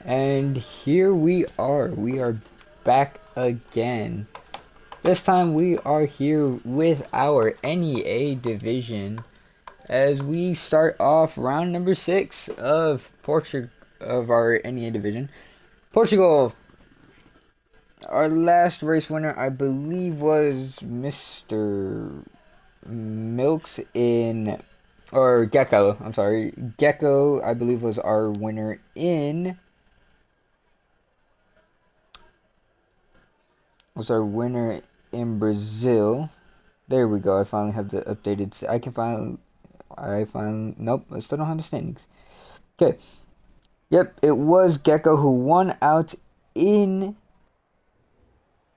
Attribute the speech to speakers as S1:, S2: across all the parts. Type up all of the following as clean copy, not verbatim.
S1: And here we are back again. This time we are here with our NEA division as we start off round number 6 of our NEA division. Portugal. Our last race winner, I believe, was Mr. Milks Gecko. I'm sorry. Gecko, I believe, was our winner in Brazil. There we go. I finally have the updated. Nope, I still don't have the standings. Okay. Yep, it was Gecko who won out in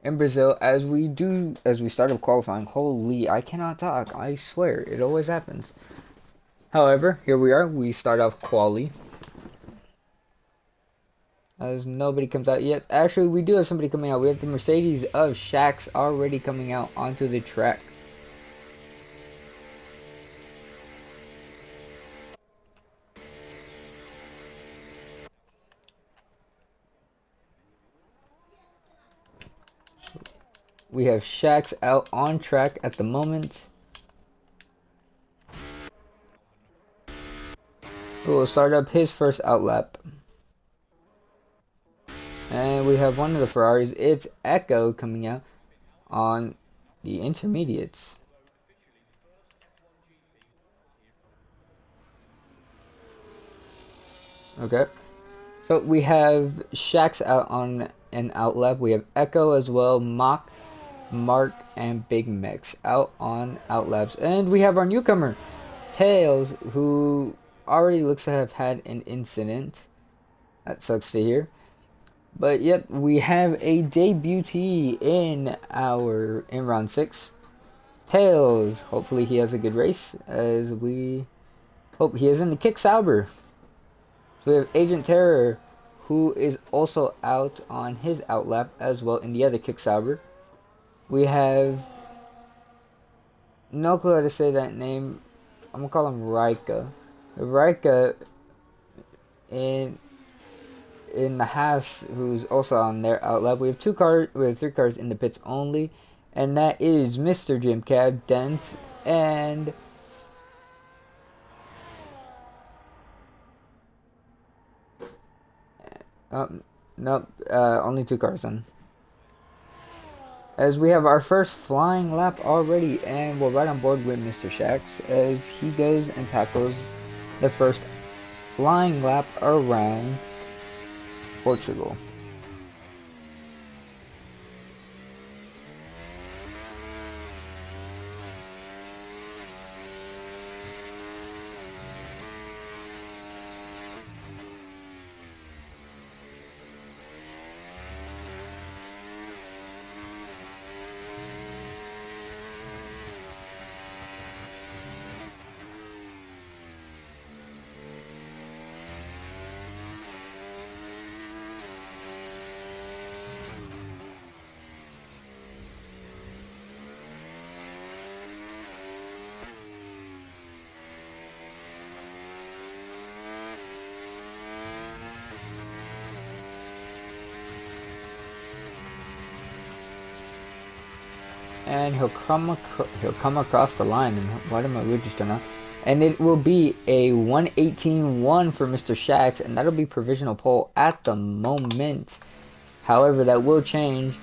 S1: Brazil as we started qualifying. Holy, I cannot talk. I swear, it always happens. However, here we are. We start off quali. As nobody comes out yet. Actually, we do have somebody coming out. We have the Mercedes of Shax already coming out onto the track. We have Shax out on track at the moment. We will start up his first outlap. And we have one of the Ferraris. It's Echo coming out on the intermediates. Okay. So we have Shax out on an outlap. We have Echo as well. Mark, and Big Mex out on outlaps. And we have our newcomer, Tails, who already looks to have had an incident. That sucks to hear. But yep, we have a debutee in round 6. Tails. Hopefully he has a good race, as we hope he is in the Kick Sauber. So we have Agent Terror, who is also out on his outlap as well in the other Kick Sauber. We have no clue how to say that name. I'm gonna call him Rika. Rika in the Haas, who's also on their outlap. We have 3 cars in the pits only, and that is Mr. Jim Cab, Dents, and nope, only 2 cars then. As we have our first flying lap already, and we're right on board with Mr. Shax as he goes and tackles the first flying lap around Portugal. And he'll come across the line, and what am I registering now? And it will be a 1:18.1 for Mr. Shax, and that'll be provisional pole at the moment. However, that will change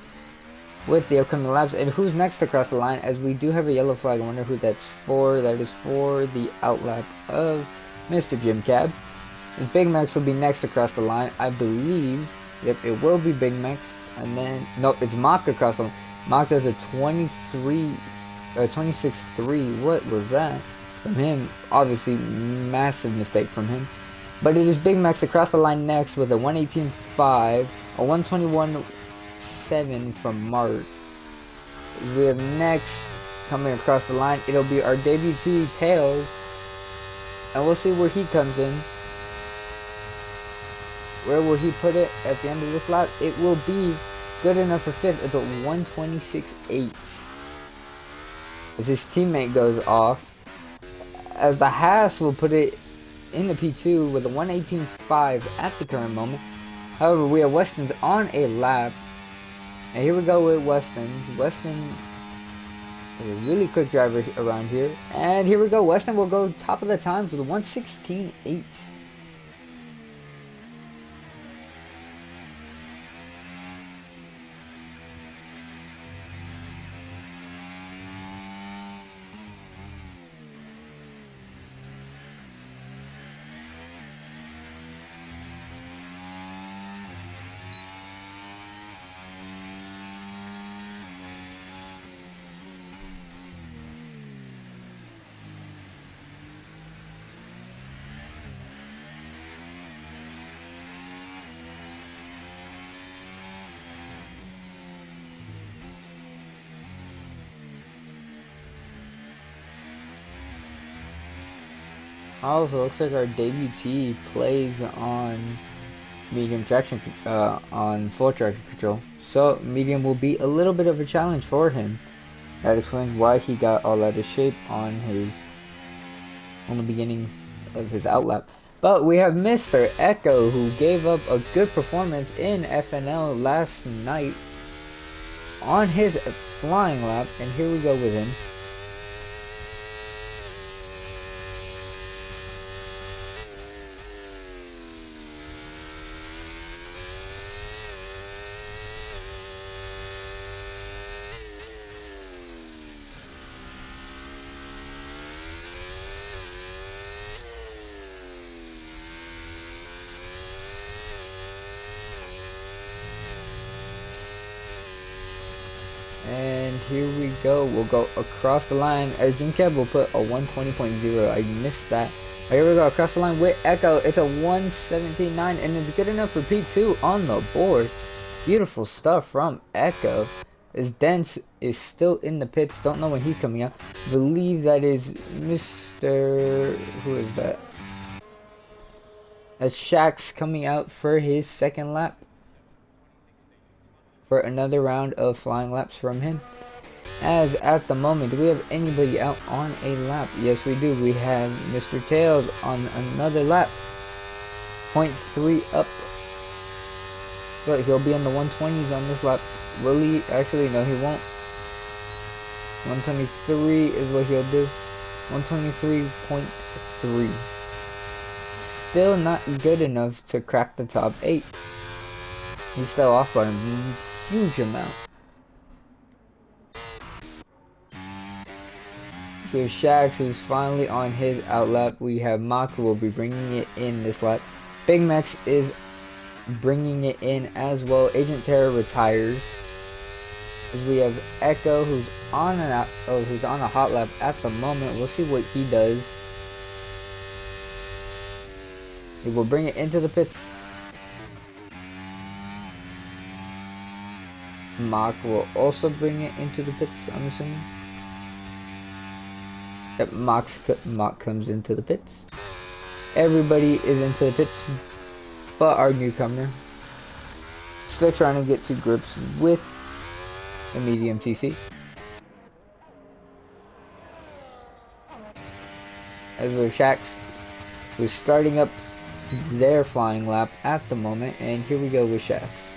S1: with the upcoming laps. And who's next across the line? As we do have a yellow flag. I wonder who that's for. That is for the outlap of Mr. Jim Cab. His Big Max will be next across the line, I believe. Yep, it will be Big Max, and then nope, it's Mock across the line. Mock has a 26.3. What was that from him? Obviously, massive mistake from him. But it is Big Max across the line next with a 1:18.5, a 1:21.7 from Mark. We have next coming across the line. It'll be our debutee Tails, and we'll see where he comes in. Where will he put it at the end of this lap? It will be good enough for 5th. It's a 1:26.8. As his teammate goes off, as the Haas will put it in the P2 with a 1:18.5 at the current moment. However, we have Weston's on a lap. And here we go with Weston's. Weston is a really quick driver around here. And here we go. Weston will go top of the times with a 1:16.8. Also, looks like our debutee plays on medium traction, on full traction control. So medium will be a little bit of a challenge for him. That explains why he got all out of shape on the beginning of his outlap. But we have Mr. Echo, who gave up a good performance in FNL last night on his flying lap, and here we go with him. And here we go. We'll go across the line. As Jim Keb will put a 120.0. I missed that. Here we go across the line with Echo. It's a 117.9, and it's good enough for P2 on the board. Beautiful stuff from Echo. As Dents is still in the pits. Don't know when he's coming out. Believe that is Mr. Who is that? That's Shax coming out for his second lap. For another round of flying laps from him. As at the moment, do we have anybody out on a lap? Yes, we do. We have Mr. Tails on another lap. 0.3 up. But he'll be in the 120s on this lap. Will he? Actually, no, he won't. 123 is what he'll do. 123.3. Still not good enough to crack the top 8. He's still off by a huge amount. We have Shax, who's finally on his outlap. We have Mach, who will be bringing it in this lap. Big Mex is bringing it in as well. Agent Terror retires. As we have Echo, who's on a hot lap at the moment. We'll see what he does. He will bring it into the pits. Mach will also bring it into the pits, I'm assuming. Yep, Mach comes into the pits. Everybody is into the pits, but our newcomer. Still trying to get to grips with the medium TC. As we're Shax, who's starting up their flying lap at the moment, and here we go with Shax.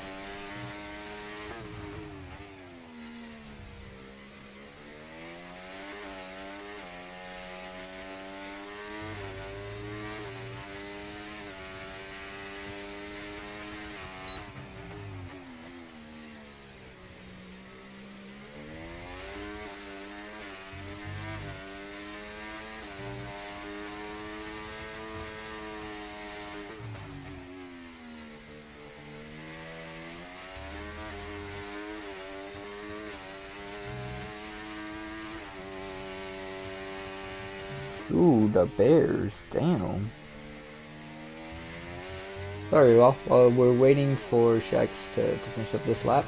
S1: Ooh, the Bears. Damn. Sorry, well, while we're waiting for Shax to finish up this lap,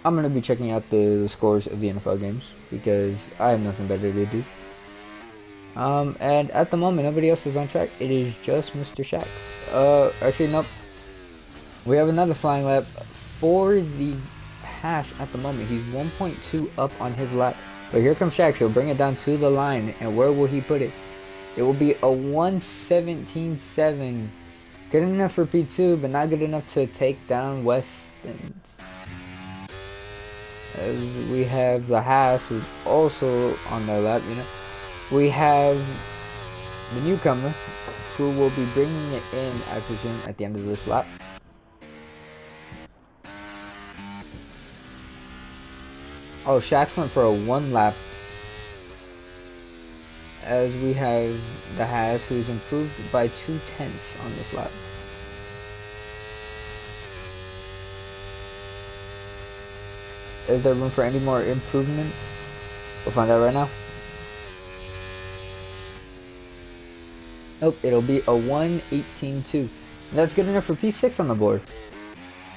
S1: I'm going to be checking out the scores of the NFL games, because I have nothing better to do. And at the moment, nobody else is on track. It is just Mr. Shax. Actually, nope. We have another flying lap for the pass at the moment. He's 1.2 up on his lap. But here comes Shax. He'll bring it down to the line. And where will he put it? It will be a 117.7 Good enough for P2, but not good enough to take down Weston's. As we have the Haas, who's also on their lap, you know. We have the newcomer, who will be bringing it in, I presume, at the end of this lap. Oh, Shax went for a 1 lap. As we have the Haas, who's improved by 0.2 on this lap. Is there room for any more improvement? We'll find out right now. Nope, it'll be a 1:18.2. That's good enough for P6 on the board.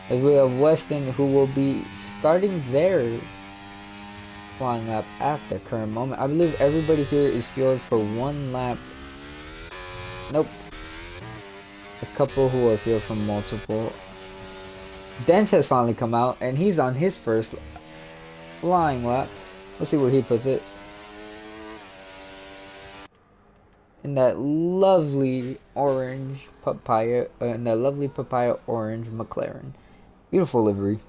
S1: As we have Weston, who will be starting their flying lap at the current moment. I believe everybody here is fueled for 1 lap. Nope. A couple who are fueled for multiple. Dance has finally come out, and he's on his first flying lap. Let's see where he puts it. In that lovely orange papaya, in that lovely papaya orange McLaren. Beautiful livery.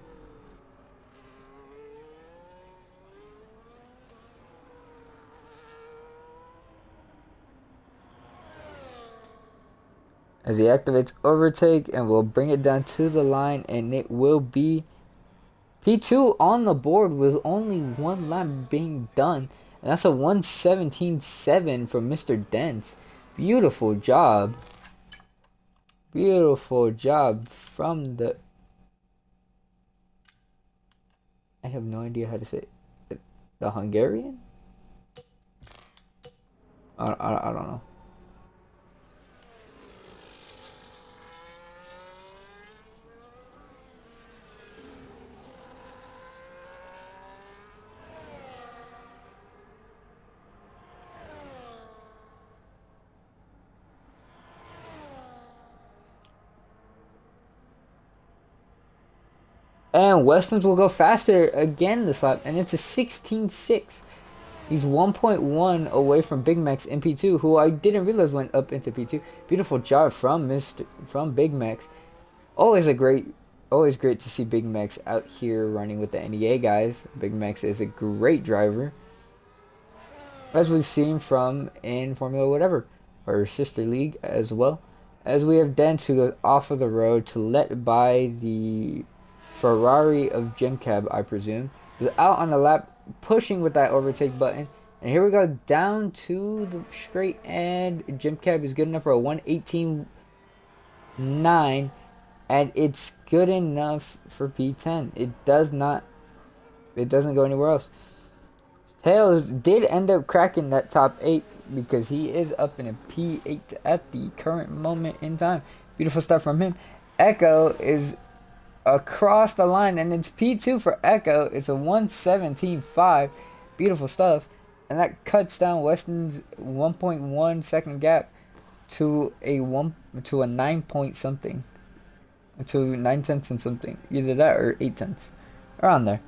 S1: As he activates overtake, and we'll bring it down to the line, and it will be P2 on the board with only 1 lap being done. And that's a 1:17.7 from Mr. Dents. Beautiful job. Beautiful job from the... I have no idea how to say it. The Hungarian? I don't know. And Weston's will go faster again this lap, and it's a 16.6. He's 1.1 away from Big Max in P2, who I didn't realize went up into P2. Beautiful job from Big Max. Always great to see Big Max out here running with the NEA guys. Big Max is a great driver, as we've seen from in Formula Whatever, or Sister League as well. As we have Dent, who goes off of the road to let by the Ferrari of Jim Cab, I presume. Was out on the lap, pushing with that overtake button. And here we go down to the straight, and Jim Cab is good enough for a 1:18.9, and it's good enough for P10. It doesn't go anywhere else. Tails did end up cracking that top 8 because he is up in a P8 at the current moment in time. Beautiful stuff from him. Echo is across the line, and it's P2 for Echo. It's a 1:17.5. Beautiful stuff, and that cuts down Weston's 1.1 second gap to a 9 point something, to 9 tenths and something, either that or 8 tenths, around there.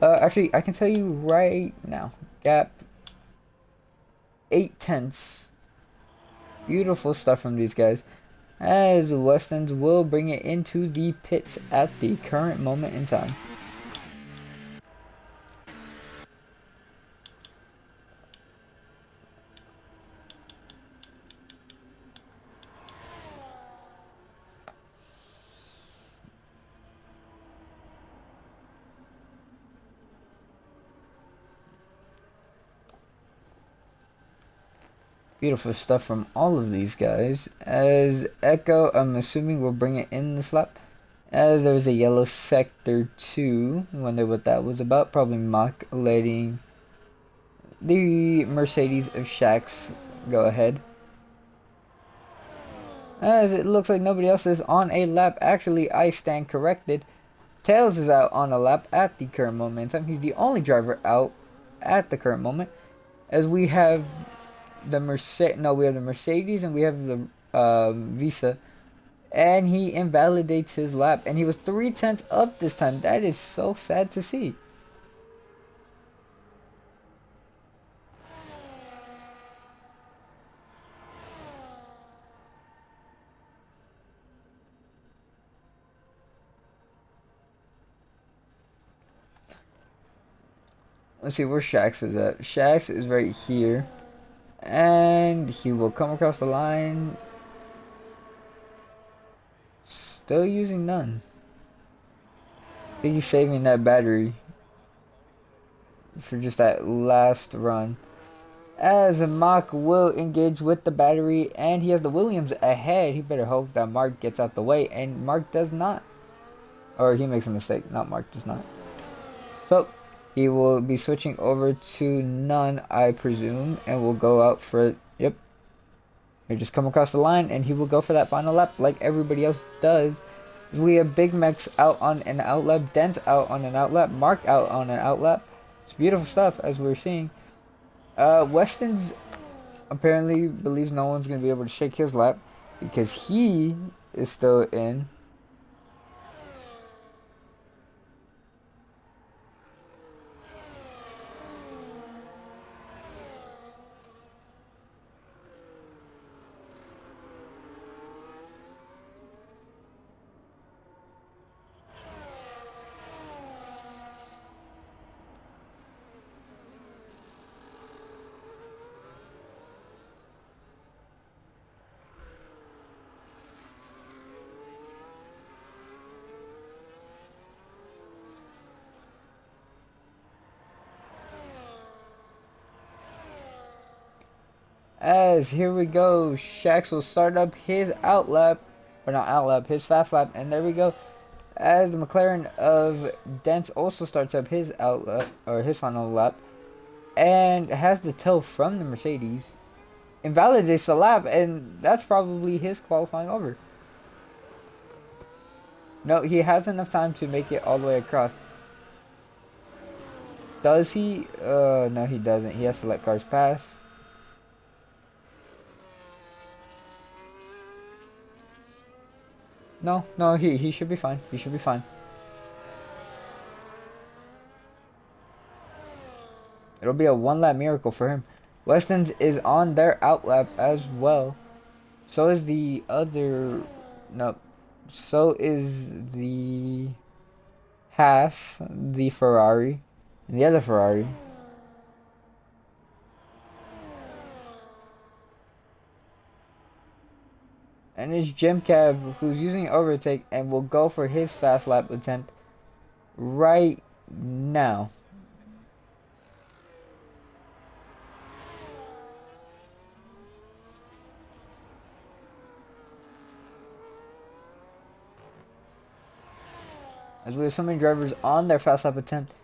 S1: Actually, I can tell you right now, gap 8 tenths. Beautiful stuff from these guys, as Weston's will bring it into the pits at the current moment in time. Beautiful stuff from all of these guys. As Echo, I'm assuming, will bring it in this lap. As there was a yellow sector 2. Wonder what that was about. Probably Mach letting the Mercedes of Shax go ahead. As it looks like nobody else is on a lap. Actually, I stand corrected. Tails is out on a lap at the current moment in time. He's the only driver out at the current moment. As we have the Mercedes, and we have the Visa, and he invalidates his lap, and he was 3 tenths up this time. That is so sad to see. Let's see where Shax is at. Shax is right here. And he will come across the line. Still using none. I think he's saving that battery for just that last run. As Mach will engage with the battery, and he has the Williams ahead. He better hope that Mark gets out the way, and Mark does not. Or he makes a mistake, not Mark does not. So, he will be switching over to none, I presume, and will go out for, yep. He'll just come across the line, and he will go for that final lap like everybody else does. We have Big Mex out on an outlap, Dent out on an outlap, Mark out on an outlap. It's beautiful stuff, as we're seeing. Weston's apparently believes no one's going to be able to shake his lap because he is still in. As here we go, Shax will start up his outlap, or not outlap, his fast lap, and there we go. As the McLaren of Dents also starts up his outlap, or his final lap, and has the tow from the Mercedes, invalidates the lap, and that's probably his qualifying over. No, he has enough time to make it all the way across. Does he? No, he doesn't. He has to let cars pass. No, he should be fine. He should be fine. It'll be a one-lap miracle for him. Weston's is on their outlap as well. So is the other... No. So is the Haas, the Ferrari, and the other Ferrari. And it's Jim Cab who's using overtake and will go for his fast lap attempt right now. As we have so many drivers on their fast lap attempt.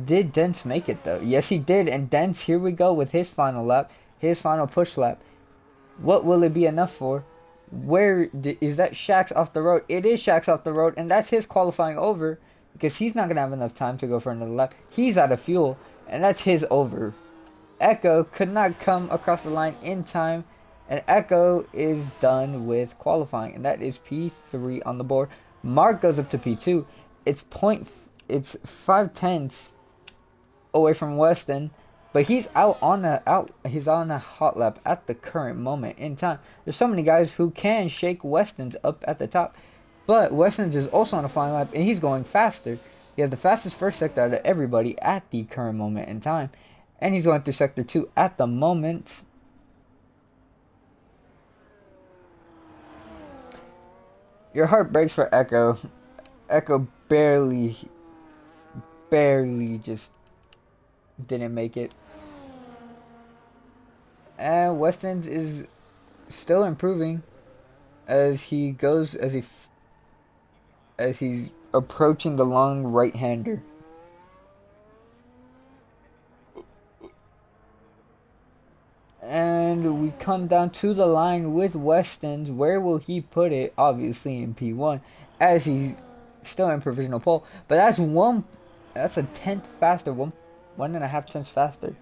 S1: Did Dents make it though? Yes, he did. And Dents, here we go with his final lap, his final push lap. What will it be enough for? Where is that? Shax off the road? It is Shax off the road, and that's his qualifying over because he's not gonna have enough time to go for another lap. He's out of fuel, and that's his over. Echo could not come across the line in time, and Echo is done with qualifying, and that is P3 on the board. Mark goes up to P2. It's 5/10 away from Weston. But he's on a hot lap at the current moment in time. There's so many guys who can shake Weston's up at the top. But Weston's is also on a final lap and he's going faster. He has the fastest first sector out of everybody at the current moment in time. And he's going through sector 2 at the moment. Your heart breaks for Echo. Echo barely just didn't make it. And Weston is still improving as he goes as he's approaching the long right-hander. And we come down to the line with Weston's. Where will he put it? Obviously in P1 as he's still in provisional pole. But that's a tenth faster, 1.5 tenths faster.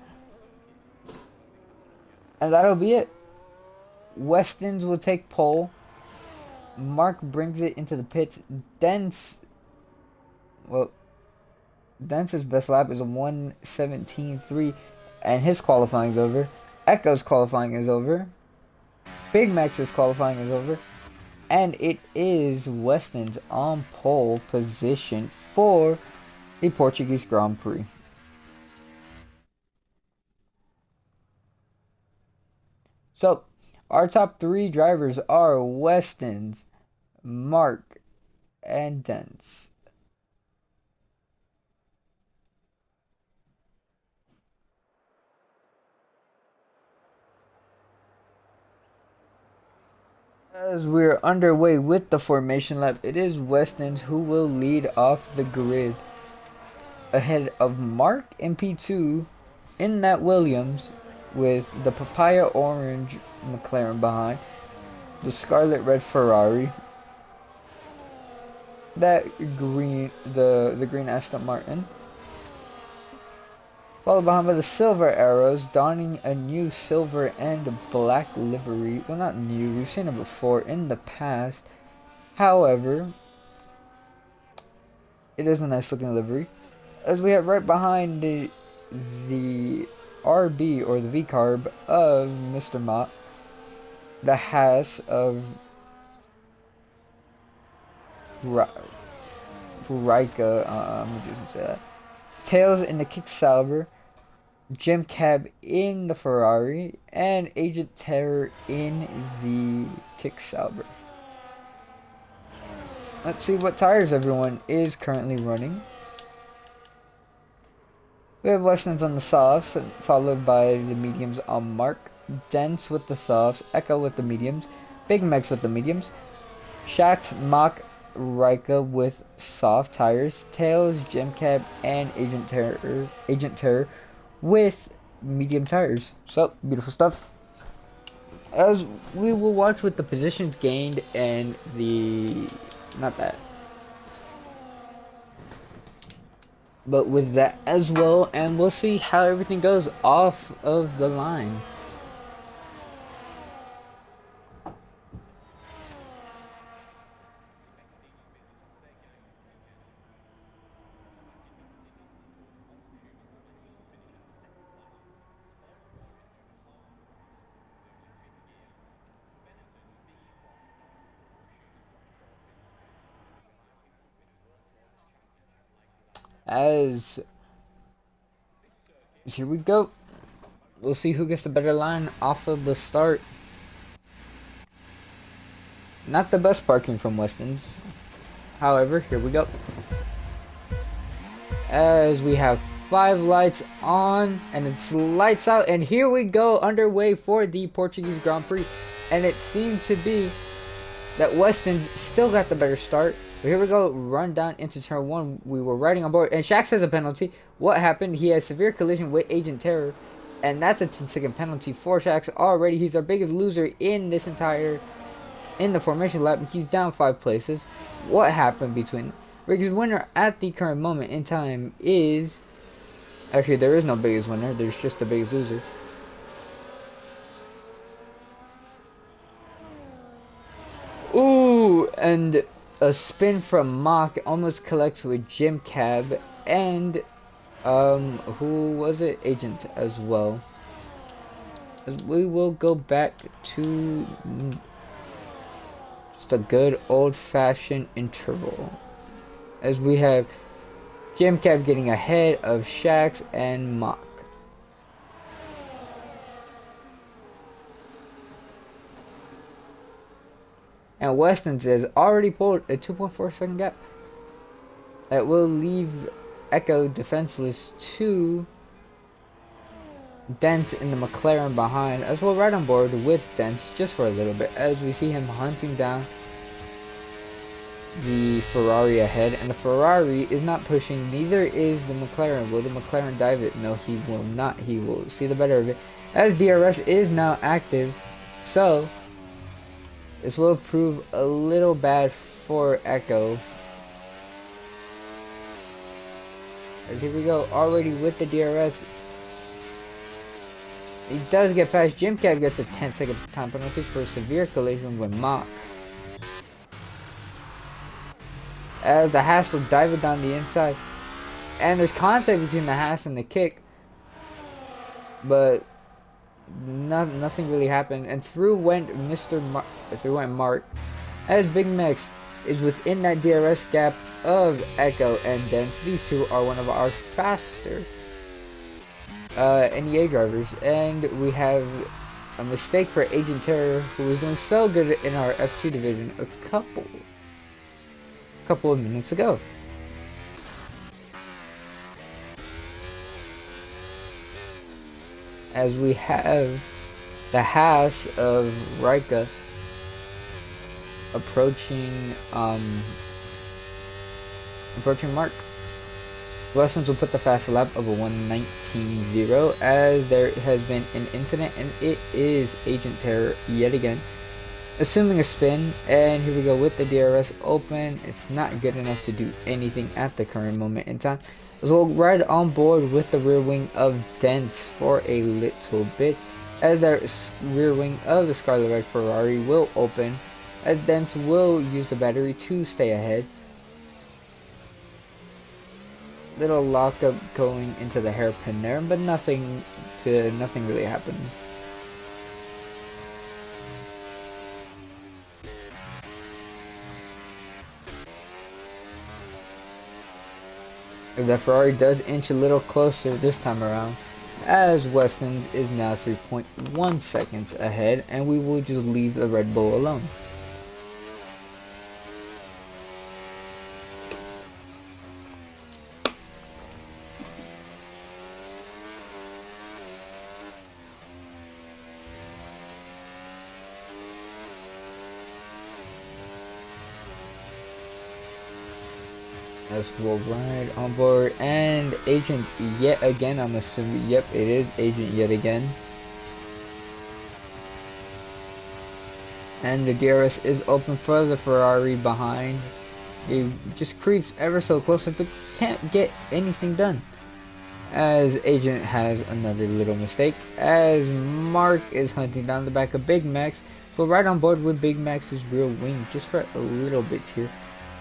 S1: And that'll be it. Weston's will take pole. Mark brings it into the pits. Dent's best lap is a 1:17.3, and his qualifying is over. Echo's qualifying is over. Big Max's qualifying is over. And it is Weston's on pole position for the Portuguese Grand Prix. So, our top 3 drivers are Weston's, Mark, and Dents. As we're underway with the formation lap, it is Weston's who will lead off the grid ahead of Mark in P2 in that Williams with the papaya orange McLaren behind, the scarlet red Ferrari, that green the green Aston Martin, followed behind by the silver arrows, donning a new silver and black livery. Well, not new, we've seen it before in the past. However, it is a nice looking livery. As we have right behind the RB or the V-carb of Mr. Mott, the Haas of Rika, I'm just say that. Tails in the Kick-Sauber, Jim Cab in the Ferrari, and Agent Terror in the Kick-Sauber. Let's see what tires everyone is currently running. We have Weston's on the softs, followed by the mediums on Mark, Dents with the softs, Echo with the mediums, Big Mex with the mediums, Shax, Mach, Rika with soft tires, Tails, Gem Cab, and Agent Terror with medium tires. So, beautiful stuff. As we will watch with the positions gained and the... not that. But with that as well, and we'll see how everything goes off of the line. As here we go. We'll see who gets the better line off of the start. Not the best parking from Weston's. However, here we go. As we have 5 lights on and it's lights out, and here we go, underway for the Portuguese Grand Prix. And it seemed to be that Weston's still got the better start. But here we go, run down into turn 1. We were riding on board, and Shax has a penalty. What happened? He had severe collision with Agent Terror, and that's a 10-second penalty for Shax already. He's our biggest loser in this entire, in the formation lap. He's down 5 places. What happened between... Biggest winner at the current moment in time is... Actually, there is no biggest winner. There's just the biggest loser. Ooh, and a spin from Mach almost collects with Jim Cab and who was it? Agent as well. As we will go back to just a good old-fashioned interval. As we have Jim Cab getting ahead of Shax and Mach. And Weston's has already pulled a 2.4 second gap. That will leave Echo defenseless to Dent in the McLaren behind, as well right on board with Dent just for a little bit, as we see him hunting down the Ferrari ahead. And the Ferrari is not pushing, neither is the McLaren. Will the McLaren dive it? No, he will not. He will see the better of it, as DRS is now active. So this will prove a little bad for Echo. As here we go, already with the DRS. He does get past. Jim Cab gets a 10-second time penalty for a severe collision with Mach. As the Haas will dive it down the inside. And there's contact between the Haas and the Kick. But nothing really happened. And through went Mark. As Big Max is within that DRS gap of Echo and Dents. These two are one of our faster NEA drivers, and we have a mistake for Agent Terror, who was doing so good in our F2 division a couple of minutes ago. As we have the Haas of Rika approaching Mark. Westlands will put the fast lap of a 1:19.0 as there has been an incident, and it is Agent Terror yet again, assuming a spin. And here we go with the DRS open. It's not good enough to do anything at the current moment in time, as we'll ride on board with the rear wing of Dents for a little bit, as our rear wing of the Scarlet Red Ferrari will open, as Dents will use the battery to stay ahead. Little lockup going into the hairpin there, but nothing really happens. The Ferrari does inch a little closer this time around, as Westlands is now 3.1 seconds ahead, and we will just leave the Red Bull alone. As we'll ride on board, and Agent yet again, I'm assuming, yep, it is Agent yet again. And the DRS is open for the Ferrari behind. He just creeps ever so close, but can't get anything done, as Agent has another little mistake, as Mark is hunting down the back of Big Max. We'll ride on board with Big Max's rear wing just for a little bit here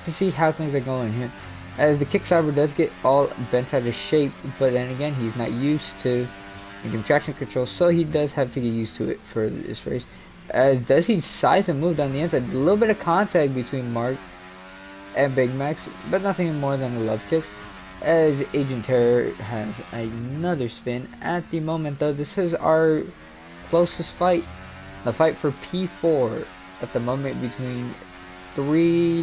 S1: to see how things are going here, as the kickstopper does get all bent out of shape, but then again, he's not used to medium traction control, so he does have to get used to it for this race. As does he size and move down the inside, a little bit of contact between Mark and Big Max, but nothing more than a love kiss, as Agent Terror has another spin. At the moment though, this is our closest fight, the fight for P4 at the moment between four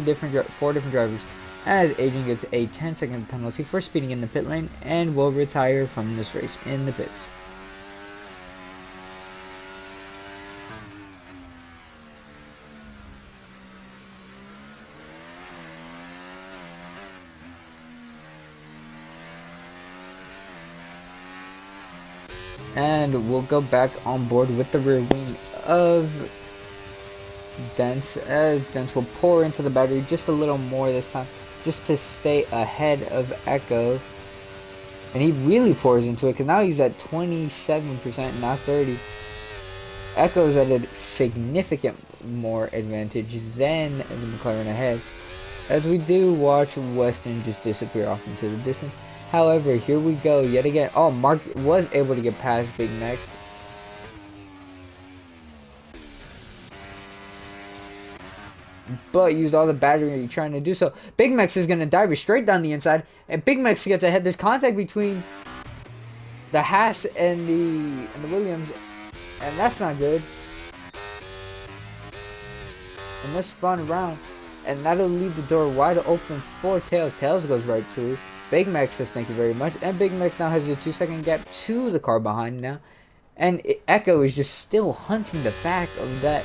S1: different drivers, as Agent gets a 10-second penalty for speeding in the pit lane and will retire from this race in the pits. And we'll go back on board with the rear wing of Dents, as Dents will pour into the battery just a little more this time, just to stay ahead of Echo. And he really pours into it, because now he's at 27%, not 30. Echo's at a significant more advantage than the McLaren ahead, as we do watch Weston just disappear off into the distance. However, here we go yet again. Oh, Mark was able to get past Big Max, but used all the battery trying to do so. Big Max is going to dive straight down the inside, and Big Max gets ahead. There's contact between the Haas and the Williams, and that's not good. And they're spun around, and that'll leave the door wide open for Tails. Tails goes right through. Big Max says thank you very much, and Big Max now has a 2-second gap to the car behind now, and Echo is just still hunting the back of that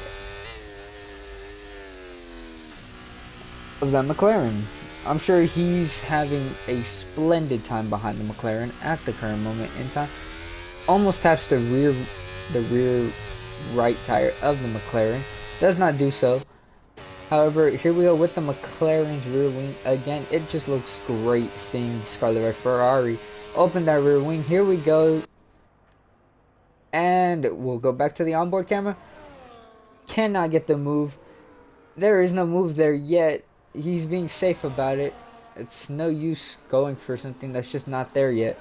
S1: McLaren. I'm sure he's having a splendid time behind the McLaren at the current moment in time. Almost taps the rear right tire of the McLaren. Does not do so. However, here we go with the McLaren's rear wing again. It just looks great seeing Scarlet Red Ferrari open that rear wing. Here we go, and we'll go back to the onboard camera. Cannot get the move. There is no move there yet. He's being safe about it. It's no use going for something that's just not there yet.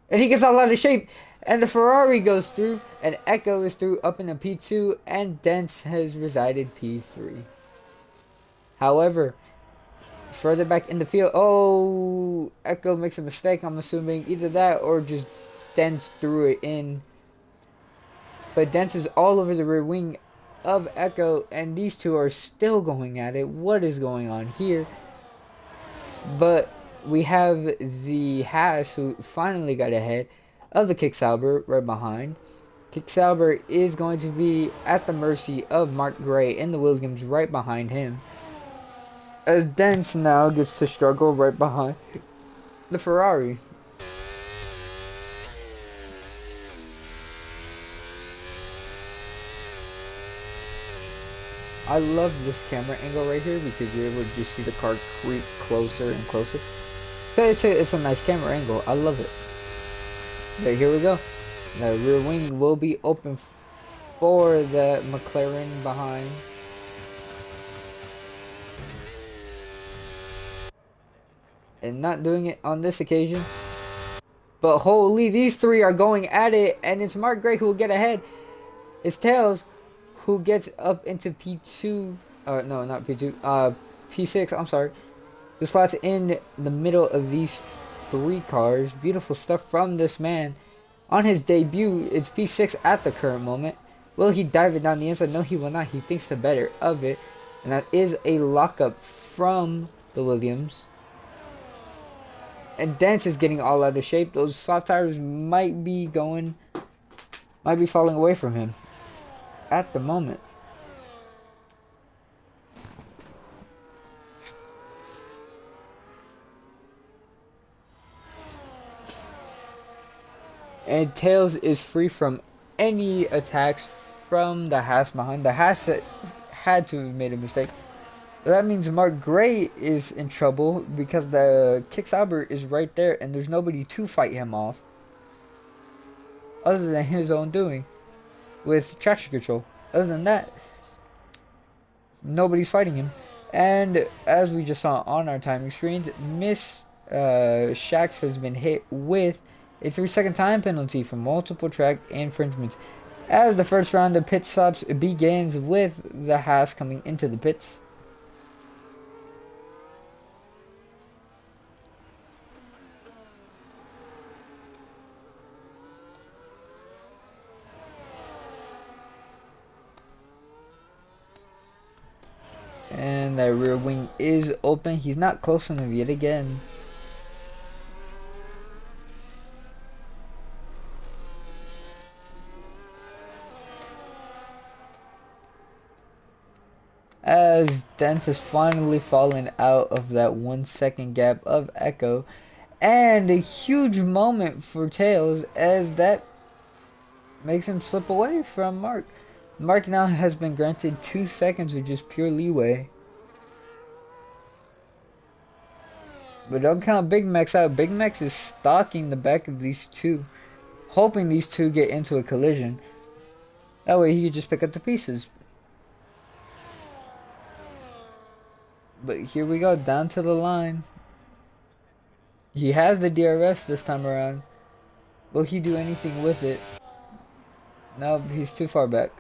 S1: And he gets all out of shape, And the Ferrari goes through, and Echo is through up into P2, and Dents has resided P3. However, further back in the field, oh, Echo makes a mistake, I'm assuming. Either that or just Dents threw it in. But Dents is all over the rear wing of Echo, and these two are still going at it. What is going on here? But we have the Haas, who finally got ahead of the Kicksauber right behind. Kicksauber is going to be at the mercy of Mark Gray and the Williams right behind him, as Dents now gets to struggle right behind the Ferrari. I love this camera angle right here because you're able to just see the car creep closer and closer. So it's a nice camera angle. I love it. But here we go. The rear wing will be open for the McLaren behind. And not doing it on this occasion. But holy, these three are going at it, and it's Mark Gray who will get ahead. It's Tails who gets up into P2. No, not P2. P6, I'm sorry. Who slots in the middle of these three cars. Beautiful stuff from this man. On his debut, it's P6 at the current moment. Will he dive it down the inside? No, he will not. He thinks the better of it. And that is a lockup from the Williams. And Dents is getting all out of shape. Those soft tires might be falling away from him at the moment. And Tails is free from any attacks from the Haas behind. The Haas had to have made a mistake. That means Mark Gray is in trouble because the Kicksauber is right there and there's nobody to fight him off other than his own doing with traction control. Other than that, nobody's fighting him. And as we just saw on our timing screens, Miss Shax has been hit with a 3-second time penalty for multiple track infringements, as the first round of pit stops begins with the Haas coming into the pits. And that rear wing is open. He's not close enough yet again. As Dents has finally fallen out of that 1-second gap of Echo. And a huge moment for Tails, as that makes him slip away from Mark. Mark now has been granted 2 seconds of just pure leeway. But don't count Big Max out. Big Max is stalking the back of these two, hoping these two get into a collision. That way he could just pick up the pieces. But here we go, down to the line. He has the DRS this time around. Will he do anything with it? No, he's too far back.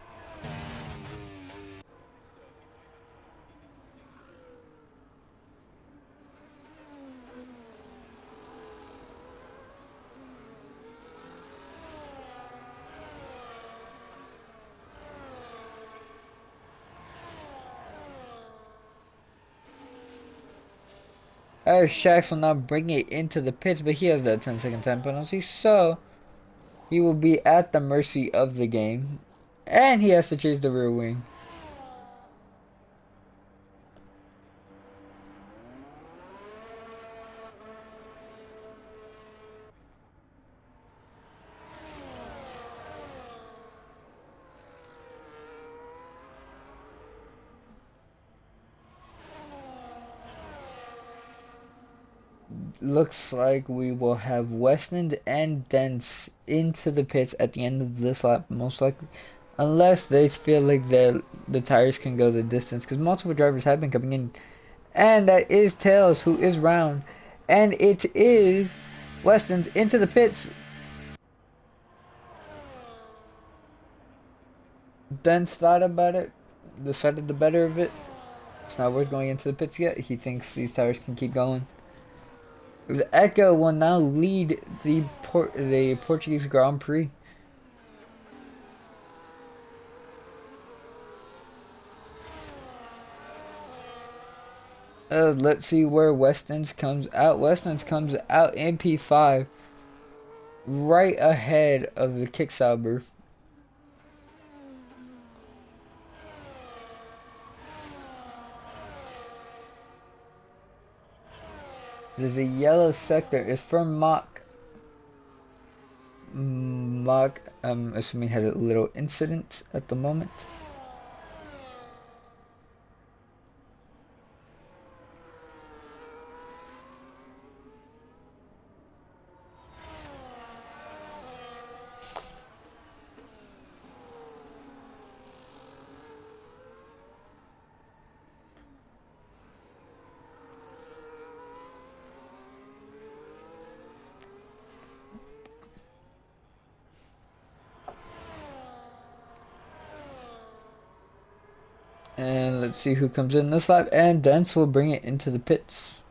S1: Shax will not bring it into the pits, but he has that 10-second time penalty, so he will be at the mercy of the game. And he has to chase the rear wing. Looks like we will have Westland and Dents into the pits at the end of this lap, most likely, unless they feel like the tires can go the distance, because multiple drivers have been coming in. And that is Tails, who is round, and it is Westland into the pits. Ben's thought about it, decided the better of it. It's not worth going into the pits yet. He thinks these tires can keep going. The Echo will now lead the Portuguese Grand Prix. Let's see where Westons comes out. Westons comes out in P5, right ahead of the Kicksauber. There's a yellow sector. It's from Mach. Mach, I'm assuming, had a little incident at the moment. And let's see who comes in this lap. And Dents will bring it into the pits.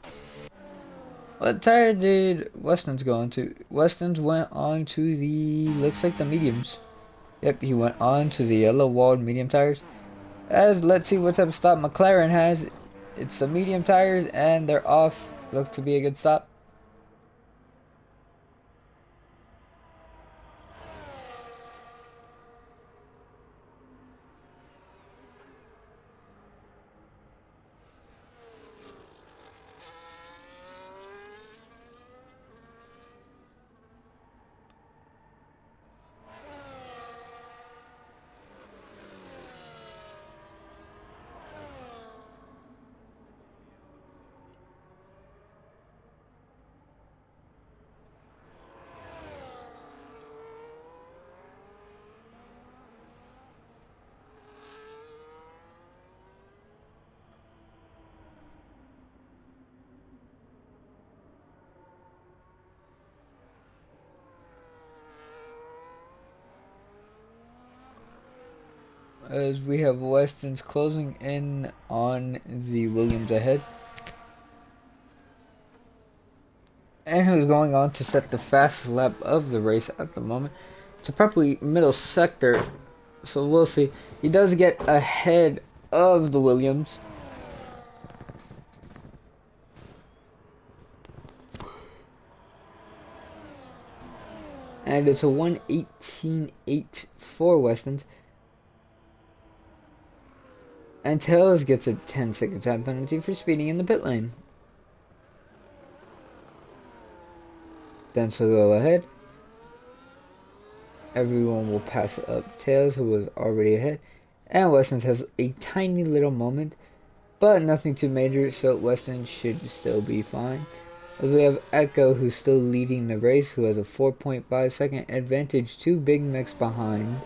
S1: What tire did Weston's go into? Weston's went on to the, looks like the mediums. Yep, he went on to the yellow walled medium tires. As let's see what type of stop McLaren has. It's the medium tires and they're off. Looks to be a good stop. As we have Weston's closing in on the Williams ahead. And who's going on to set the fastest lap of the race at the moment. It's probably middle sector, so we'll see. He does get ahead of the Williams. And it's a 1:18.8 for Weston's. And Tails gets a 10-second time penalty for speeding in the pit lane. Dents will go ahead. Everyone will pass up Tails, who was already ahead. And Weston has a tiny little moment, but nothing too major, so Weston should still be fine. As we have Echo, who's still leading the race, who has a 4.5 second advantage to Big Mix behind.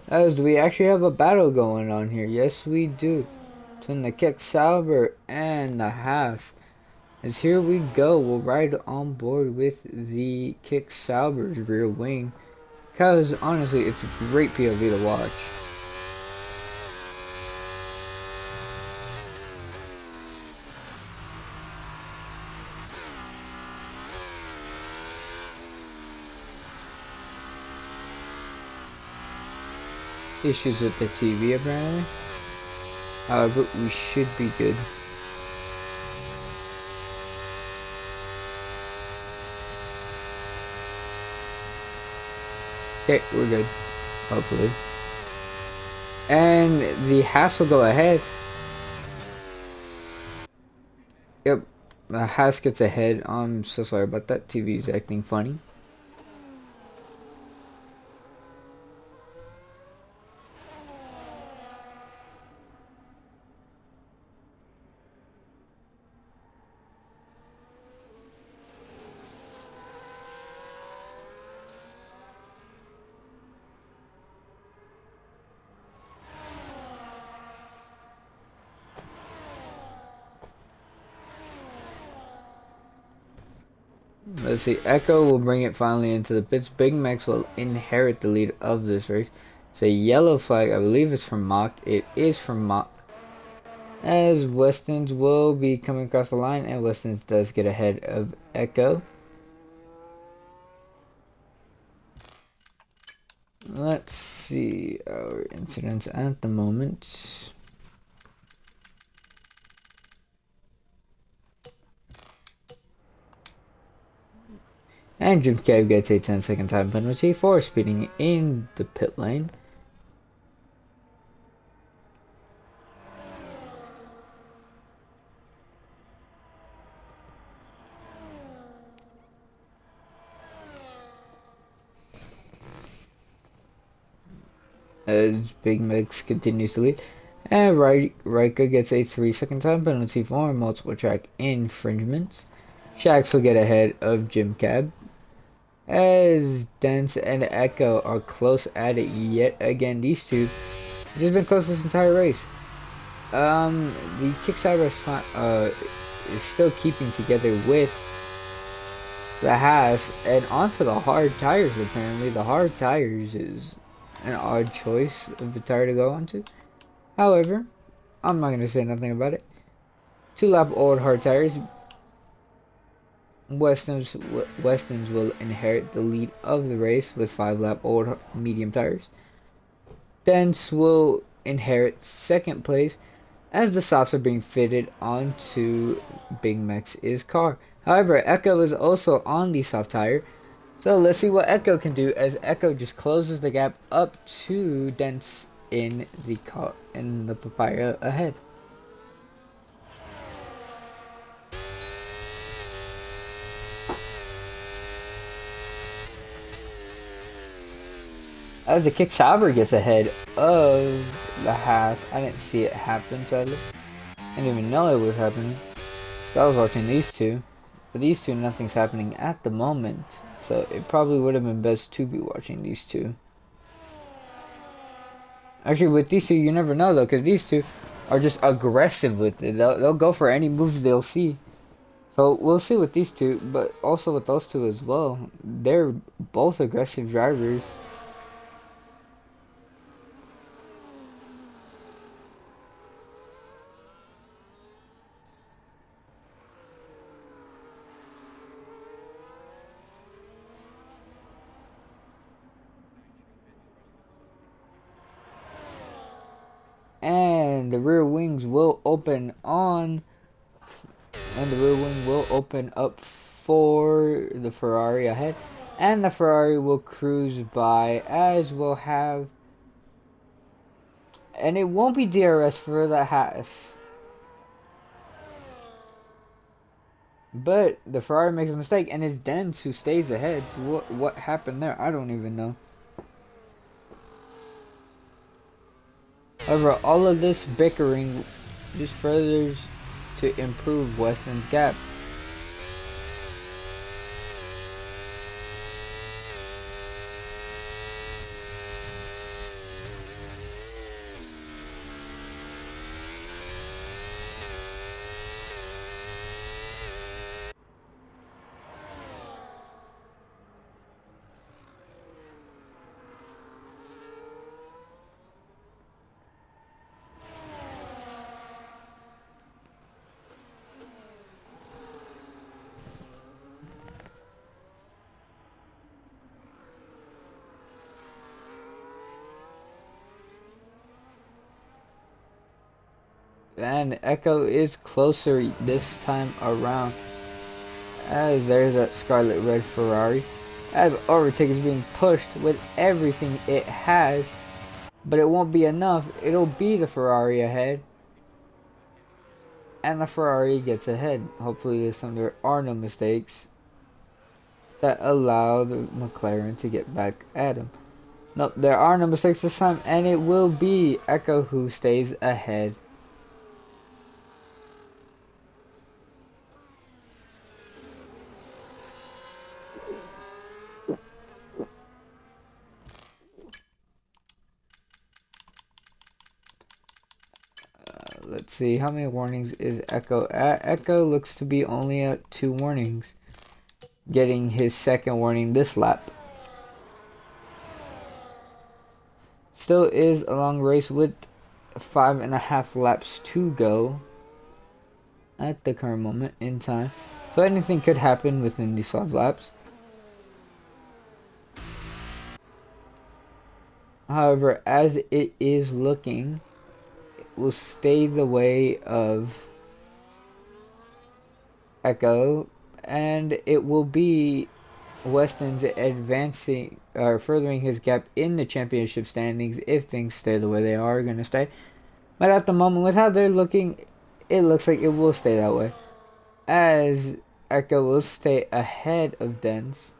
S1: As we actually have a battle going on here. Yes, we do. Between the Kicksauber and the Haas. As here we go. We'll ride on board with the Kicksauber's rear wing. Because honestly, it's a great POV to watch. Issues with the TV apparently. However, we should be good. Okay, we're good. Hopefully. And the Haas will go ahead. Yep, the Haas gets ahead. I'm so sorry about that. TV is acting funny. Let's see. Echo will bring it finally into the pits. Big Max will inherit the lead of this race. It's a yellow flag. I believe it's from Mach. It is from Mach. As Westons will be coming across the line, and Westons does get ahead of Echo. Let's see our incidents at the moment. And Jim Cab gets a 10-second time penalty for speeding in the pit lane. As Big Mix continues to lead. And Rika gets a 3-second time penalty for multiple track infringements. Shax will get ahead of Jim Cab. As Dance and Echo are close at it yet again. These two have just been close this entire race. The Kickstarter is still keeping together with the Haas and onto the hard tires apparently. The hard tires is an odd choice of a tire to go onto. However, I'm not going to say nothing about it. 2-lap old hard tires. Westons will inherit the lead of the race with 5-lap old medium tires. Dents will inherit second place as the softs are being fitted onto Big Max's car. However, Echo is also on the soft tire. So let's see what Echo can do as Echo just closes the gap up to Dents in the car in the Papaya ahead. As the Kicksauber gets ahead of the Haas, I didn't see it happen sadly. I didn't even know it was happening. So I was watching these two. But these two, nothing's happening at the moment. So it probably would have been best to be watching these two. Actually, with these two, you never know though, because these two are just aggressive with it. They'll go for any moves they'll see. So we'll see with these two, but also with those two as well. They're both aggressive drivers. And the rear wings will open on, and the rear wing will open up for the Ferrari ahead, and the Ferrari will cruise by, as we'll have, and it won't be DRS for the Haas, but the Ferrari makes a mistake, and it's Dens who stays ahead. What happened there? I don't even know. However, all of this bickering just furthers to improve Weston's gap. And Echo is closer this time around, as there's that scarlet red Ferrari, as overtake is being pushed with everything it has, but it won't be enough. It'll be the Ferrari ahead, and the Ferrari gets ahead. Hopefully there are no mistakes that allow the McLaren to get back at him. Nope, there are no mistakes this time, and it will be Echo who stays ahead. Let's see, how many warnings is Echo at? Echo looks to be only at 2 warnings. getting his second warning this lap. Still is a long race with 5.5 laps to go at the current moment in time. So anything could happen within these 5 laps. However, as it is looking, it will stay the way of Echo, and it will be Weston's advancing or furthering his gap in the championship standings if things stay the way they are going to stay. But at the moment, with how they're looking, it looks like it will stay that way, as Echo will stay ahead of Dens.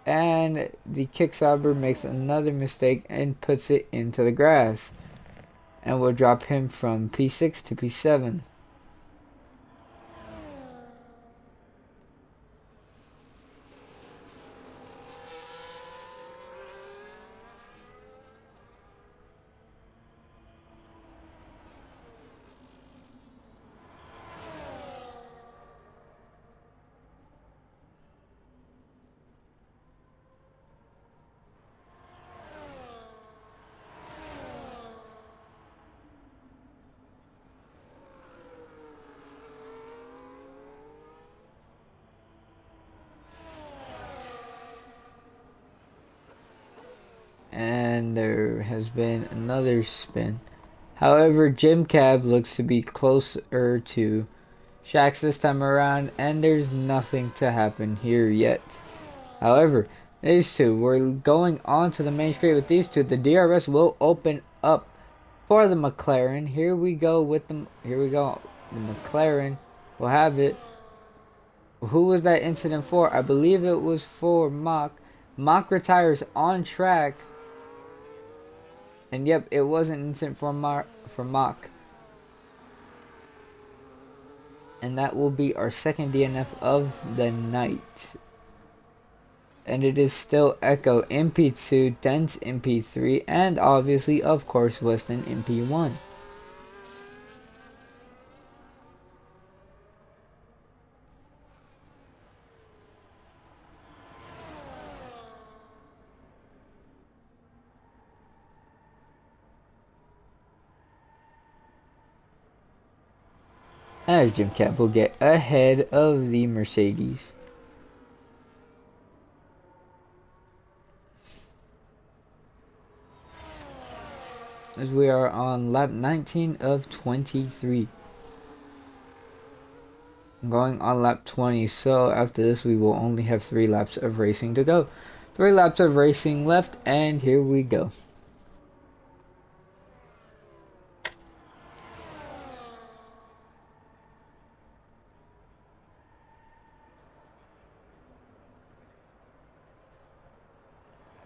S1: And the Kicksauber makes another mistake and puts it into the grass, and will drop him from P6 to P7. And there has been another spin. However, Jim Cab looks to be closer to Shax this time around, and there's nothing to happen here yet. However, these two, we're going on to the main straight with these two. The DRS will open up for the McLaren. Here we go with them. Here we go. The McLaren will have it. Who was that incident for? I believe it was for Mach. Mach retires on track. And yep, it was an incident for Mach. And that will be our second DNF of the night. And it is still Echo in P2, Dent in P3, and obviously, of course, Weston in P1. As Jim Cap will get ahead of the Mercedes. As we are on lap 19 of 23. Going on lap 20, so after this we will only have 3 laps of racing to go. 3 laps of racing left, and here we go.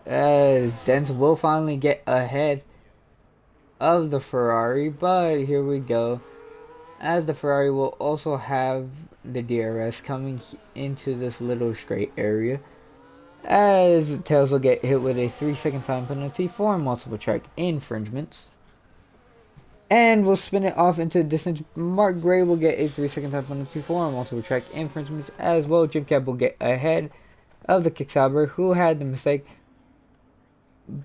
S1: As Dent will finally get ahead of the Ferrari, but here we go. As the Ferrari will also have the DRS coming into this little straight area. As Tails will get hit with a 3-second time penalty for multiple track infringements. And we'll spin it off into distance. Mark Gray will get a 3-second time penalty for multiple track infringements as well. Jim Cab will get ahead of the Kicksauber, who had the mistake.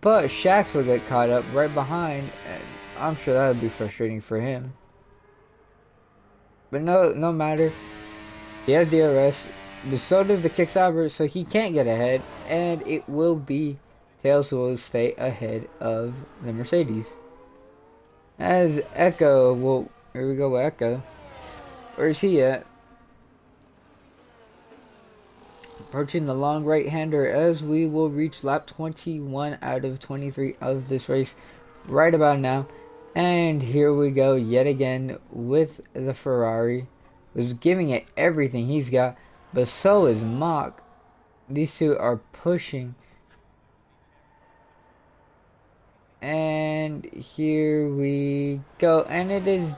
S1: But Shax will get caught up right behind, and I'm sure that would be frustrating for him. But no matter. He has DRS, but so does the Kicksauber, so he can't get ahead, and it will be Tails who will stay ahead of the Mercedes. As Echo will, here we go with Echo. Where's he at? Approaching the long right-hander as we will reach lap 21 out of 23 of this race right about now. And here we go yet again with the Ferrari. Was giving it everything he's got, but so is Mach. These two are pushing. And here we go. And it is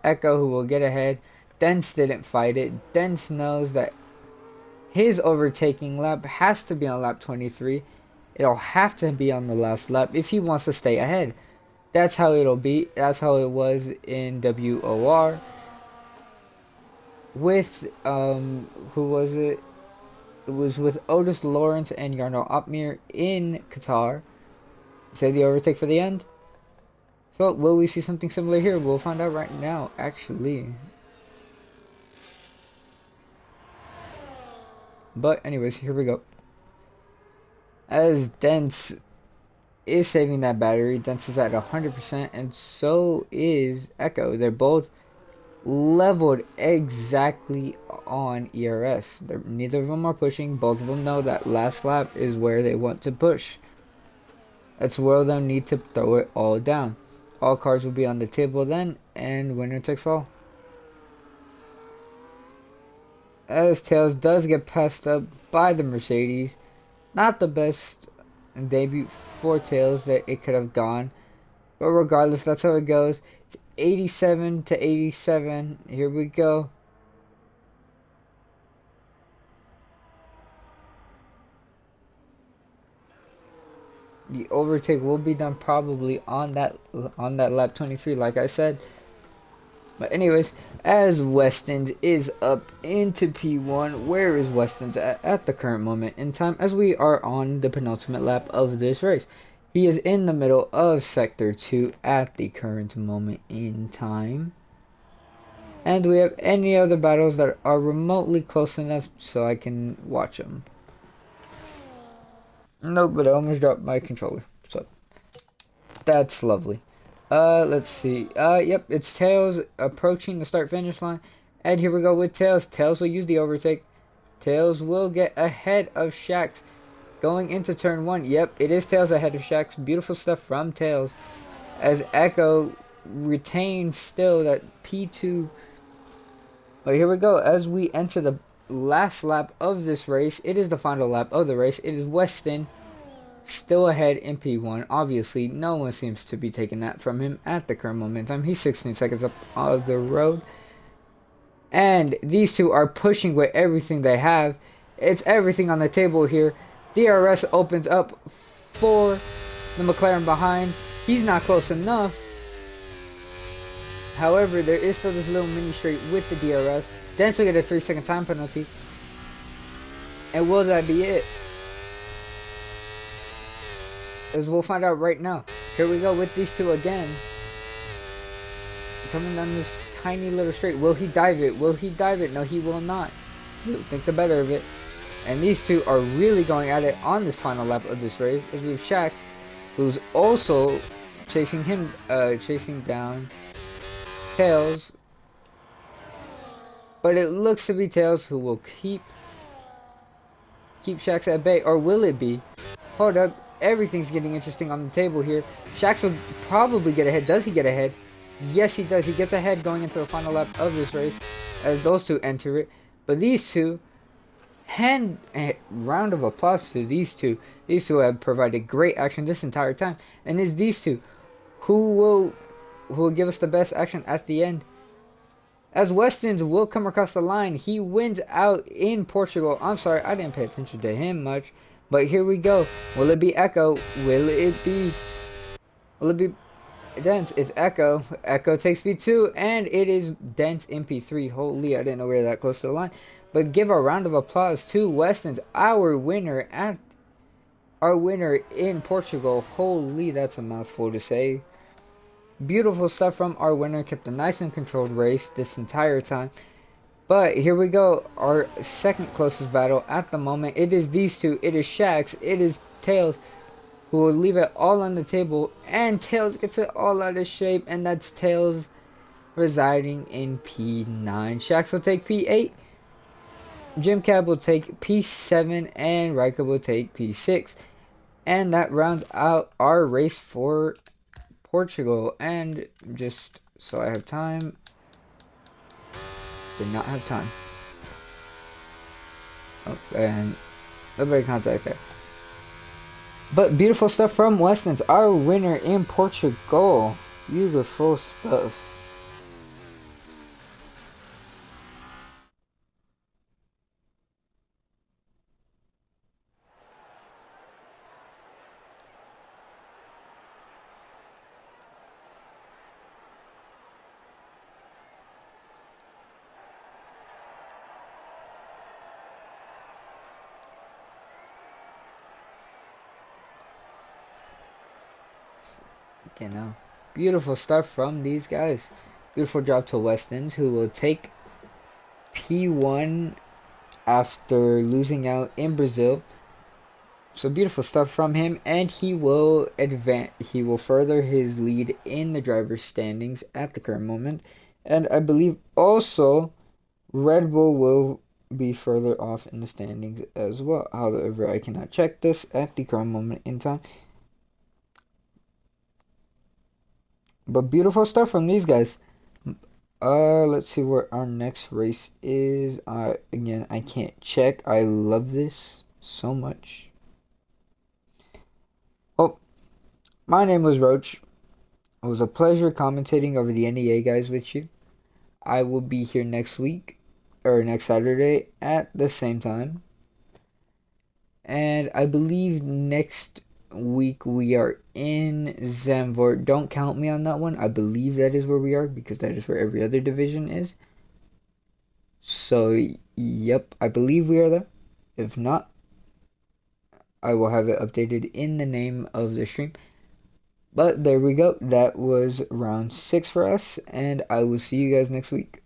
S1: Echo who will get ahead. Dens didn't fight it. Dens knows that his overtaking lap has to be on lap 23. It'll have to be on the last lap if he wants to stay ahead. That's how it'll be. That's how it was in WOR. with who was it? It was with Otis Lawrence and Yarno Opmir in Qatar. Say the overtake for the end. So will we see something similar here? We'll find out right now, actually. But anyways, here we go. As Dents is saving that battery, Dents is at 100%, and so is Echo. They're both leveled exactly on ERS. Neither of them are pushing. Both of them know that last lap is where they want to push. That's where they'll need to throw it all down. All cards will be on the table then, and winner takes all. As Tails does get passed up by the Mercedes. Not the best debut for Tails that it could have gone. But regardless, that's how it goes. It's 87 to 87. Here we go. The overtake will be done probably on that lap 23, like I said. But anyways, as Weston's is up into P1, where is Weston's at the current moment in time as we are on the penultimate lap of this race? He is in the middle of Sector 2 at the current moment in time. And we have any other battles that are remotely close enough so I can watch them. Nope, but I almost dropped my controller. So, that's lovely. Let's see. Yep, it's Tails approaching the start-finish line. And here we go with Tails. Tails will use the overtake. Tails will get ahead of Shax going into turn 1. Yep, it is Tails ahead of Shax. Beautiful stuff from Tails. As Echo retains still that P2. But here we go. As we enter the last lap of this race, it is the final lap of the race. It is Weston still ahead in P1. Obviously, no one seems to be taking that from him at the current moment in time. He's 16 seconds up of the road. And these two are pushing with everything they have. It's everything on the table here. DRS opens up for the McLaren behind. He's not close enough. However, there is still this little mini straight with the DRS. Then still get a 3-second time penalty. And will that be it? As we'll find out right now. Here we go with these two again. Coming down this tiny little straight. Will he dive it? Will he dive it? No, he will not. He'll think the better of it. And these two are really going at it on this final lap of this race. As we have Shax, who's also chasing him, chasing down Tails. But it looks to be Tails who will keep Shax at bay. Or will it be? Hold up. Everything's getting interesting on the table here. Shax will probably get ahead. Does he get ahead? Yes, he does. He gets ahead going into the final lap of this race as those two enter it. But these two, round of applause to these two. These two have provided great action this entire time. And it's these two who will give us the best action at the end. As Weston's will come across the line. He wins out in Portugal. I'm sorry, I didn't pay attention to him much. But here we go. Will it be Echo? Will it be Dents? It's Echo. Echo takes P2, and it is Dents in P3. Holy, I didn't know we were that close to the line. But give a round of applause to Weston's, our winner in Portugal. Holy, that's a mouthful to say. Beautiful stuff from our winner. Kept a nice and controlled race this entire time. But here we go, our second closest battle at the moment. It is these two. It is Shax. It is Tails who will leave it all on the table. And Tails gets it all out of shape. And that's Tails residing in P9. Shax will take P8. Jim Cab will take P7. And Riker will take P6. And that rounds out our race for Portugal. And just so I have time... Did not have time. Oh, and nobody contact there. But beautiful stuff from Weston's, our winner in Portugal. Beautiful stuff. You know, beautiful stuff from these guys. Beautiful job to Westons, who will take P1 after losing out in Brazil. So beautiful stuff from him, and he will advance. He will further his lead in the driver's standings at the current moment, and I believe also Red Bull will be further off in the standings as well. However, I cannot check this at the current moment in time. But beautiful stuff from these guys. Let's see where our next race is. Again, I can't check. I love this so much. Oh, my name was Roach. It was a pleasure commentating over the NEA guys with you. I will be here next week, or next Saturday at the same time. And I believe next week we are in Zandvoort. Don't count me on that one. I believe that is where we are, because that is where every other division is. So, yep, I believe we are there. If not, I will have it updated in the name of the stream. But there we go. That was round 6 for us, and I will see you guys next week.